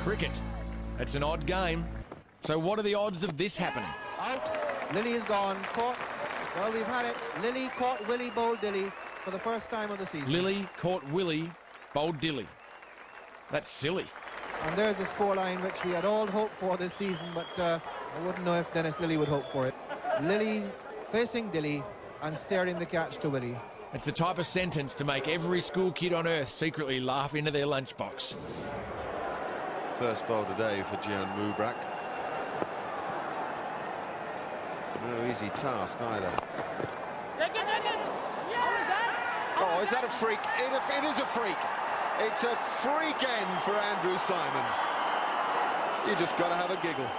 cricket. It's an odd game. So what are the odds of this happening? Out. Lily is gone. Caught. Well, we've had it. Lily caught Willie, bowled Dilly for the first time of the season. Lily caught Willie, bowled Dilly. That's silly. And there's a scoreline which we had all hoped for this season, but I wouldn't know if Dennis Lilly would hope for it. Lily facing Dilly and steering the catch to Willie. It's the type of sentence to make every school kid on earth secretly laugh into their lunchbox. First bowl today for Gian Mubrak. No easy task either. Oh, is that a freak? It is a freak. It's a freak end for Andrew Simons. You just got to have a giggle.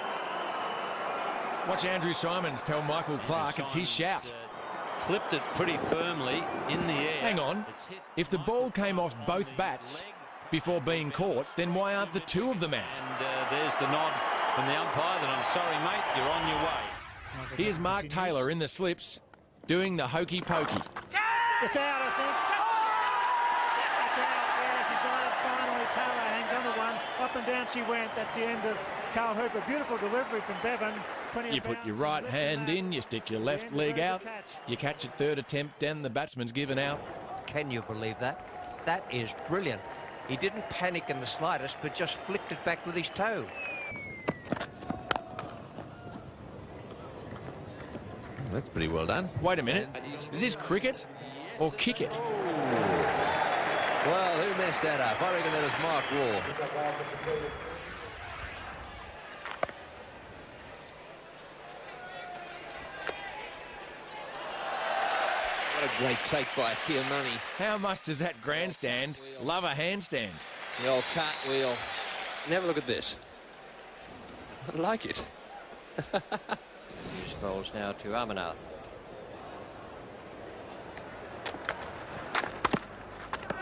Watch Andrew Simons tell Michael Clark it's his shout. Clipped it pretty firmly in the air. Hang on. If the ball came off both bats before being caught, then why aren't the two of them out? And there's the nod from the umpire that I'm sorry, mate, you're on your way. Here's Mark Taylor in the slips, doing the hokey pokey. It's out, I think. It's out, yes, he got it finally. Taylor hangs on to one. Up and down she went. That's the end of Carl Hooper. Beautiful delivery from Bevan. You put your right hand in, you stick your left leg out, you catch it third attempt, and the batsman's given out. Can you believe that? That is brilliant. He didn't panic in the slightest, but just flicked it back with his toe. That's pretty well done. Wait a minute, is this cricket or kick it? Well, who messed that up? I reckon that was Mark Wall. What a great take by Kia Money. How much does that grandstand love a handstand? The old cartwheel. And have a look at this. I like it. Hughes bowls now to Amarnath.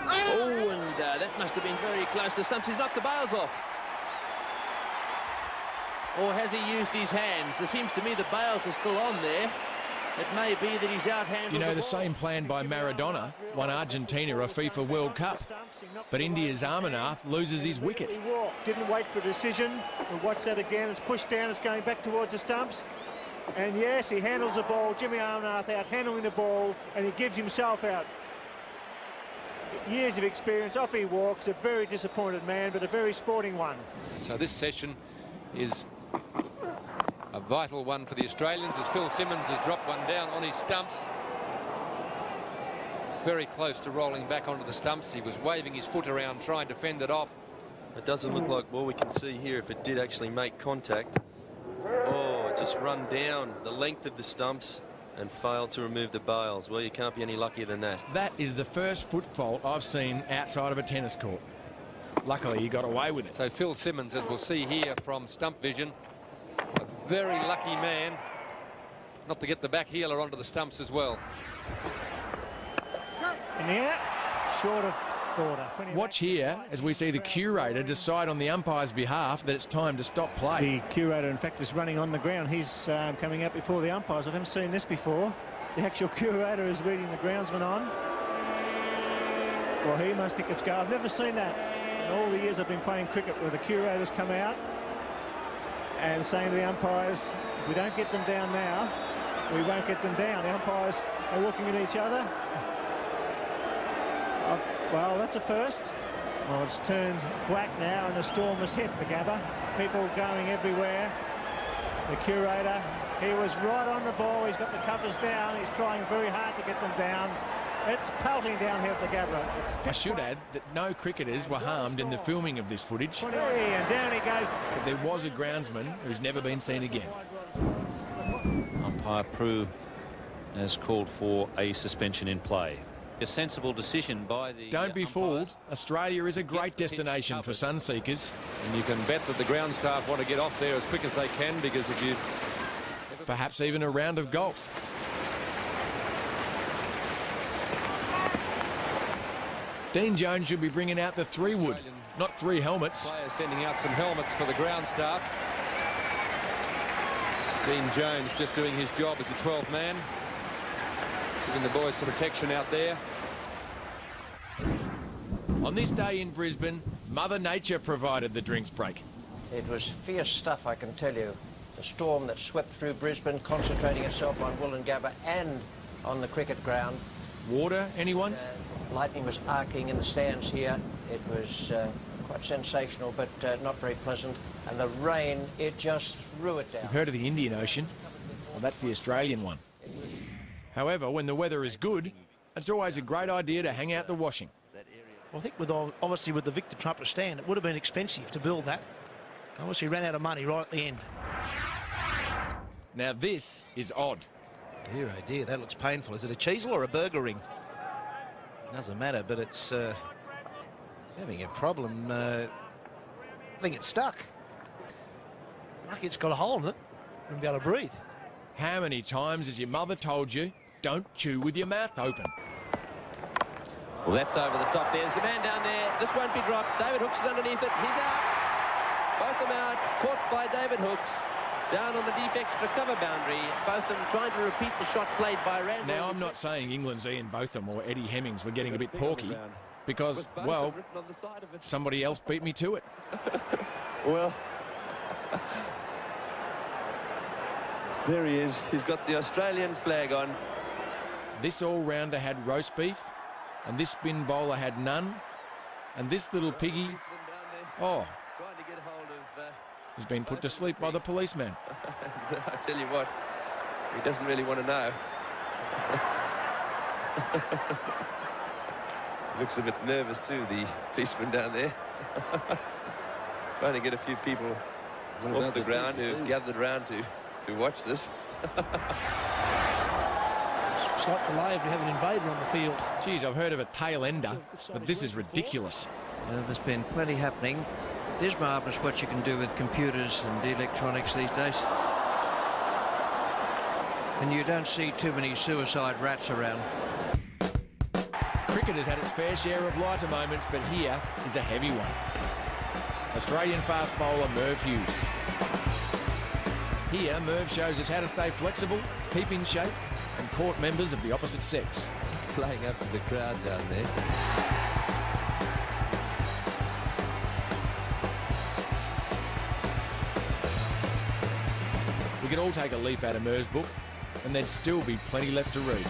Oh, and that must have been very close to stumps. He's knocked the bails off. Or has he used his hands? There seems to me the bails are still on there. It may be that he's outhandled. You know, the same plan by Maradona won Argentina a FIFA World Cup. But India's Amarnath loses his wicket. He walked, didn't wait for a decision. We'll watch that again. It's pushed down, it's going back towards the stumps. And yes, he handles the ball. Jimmy Amarnath out handling the ball, and he gives himself out. Years of experience, off he walks. A very disappointed man, but a very sporting one. So this session is a vital one for the Australians as Phil Simmons has dropped one down on his stumps. Very close to rolling back onto the stumps. He was waving his foot around trying to fend it off. It doesn't look like, well, we can see here if it did actually make contact. Oh, it just run down the length of the stumps and failed to remove the bails. Well, you can't be any luckier than that. That is the first foot fault I've seen outside of a tennis court. Luckily, he got away with it. So Phil Simmons, as we'll see here from stump vision, a very lucky man not to get the back heeler onto the stumps as well. In the air, short of border. Watch here as we see the curator decide on the umpire's behalf that it's time to stop play. The curator, in fact, is running on the ground. He's coming out before the umpires. I haven't seen this before. The actual curator is leading the groundsman on. Well, he must think it's go. I've never seen that in all the years I've been playing cricket, where the curators come out and saying to the umpires, if we don't get them down now, we won't get them down. The umpires are looking at each other. Well, that's a first. Well, it's turned black now and the storm has hit the Gabba. People going everywhere. The curator, he was right on the ball. He's got the covers down. He's trying very hard to get them down. It's pelting down here at the Gabba. I should add that no cricketers were harmed in the filming of this footage. Hey, and down he goes. But there was a groundsman who's never been seen again. Umpire Prue has called for a suspension in play. A sensible decision by the Don't be fooled. Australia is a great destination for sun seekers. And you can bet that the ground staff want to get off there as quick as they can, because if you... Perhaps even a round of golf. Dean Jones should be bringing out the 3-wood, not 3 helmets. Players sending out some helmets for the ground staff. Dean Jones just doing his job as the 12th man, giving the boys some protection out there. On this day in Brisbane, Mother Nature provided the drinks break. It was fierce stuff, I can tell you. The storm that swept through Brisbane, concentrating itself on Wollongabba and on the cricket ground. Water, anyone? Lightning was arcing in the stands here. It was quite sensational, but not very pleasant. And the rain, it just threw it down. You've heard of the Indian Ocean? Well, that's the Australian one. However, when the weather is good, it's always a great idea to hang out the washing. Well, I think obviously with the Victor Trumpet stand, it would have been expensive to build that. Obviously ran out of money right at the end. Now this is odd. Oh dear, that looks painful. Is it a cheesel or a burger ring? Doesn't matter, but it's having a problem. I think it's stuck. Lucky it's got a hole in it. Wouldn't be able to breathe. How many times has your mother told you, don't chew with your mouth open? Well, that's over the top. There's a man down there. This won't be dropped. David Hooks is underneath it. He's out. Both of them out. Caught by David Hooks. Down on the deep extra cover boundary. Both of them trying to repeat the shot played by Randall. Now, I'm not saying England's Ian Botham or Eddie Hemmings were getting a bit porky because, well, somebody else beat me to it. Well, there he is. He's got the Australian flag on. This all-rounder had roast beef, and this spin bowler had none, and this little piggy, oh, he's been put to sleep by the policeman. I tell you what, he doesn't really want to know. Looks a bit nervous too, the policeman down there. Trying to get a few people off the ground who've gathered around to watch this. It's like the lay if you have an invader on the field. Geez, I've heard of a tail ender, but this is ridiculous. There's been plenty happening. It is marvellous what you can do with computers and electronics these days. And you don't see too many suicide rats around. Cricket has had its fair share of lighter moments, but here is a heavy one. Australian fast bowler Merv Hughes. Here, Merv shows us how to stay flexible, keep in shape, and court members of the opposite sex. Playing up to the crowd down there. We could all take a leaf out of Merv's book, and there'd still be plenty left to read.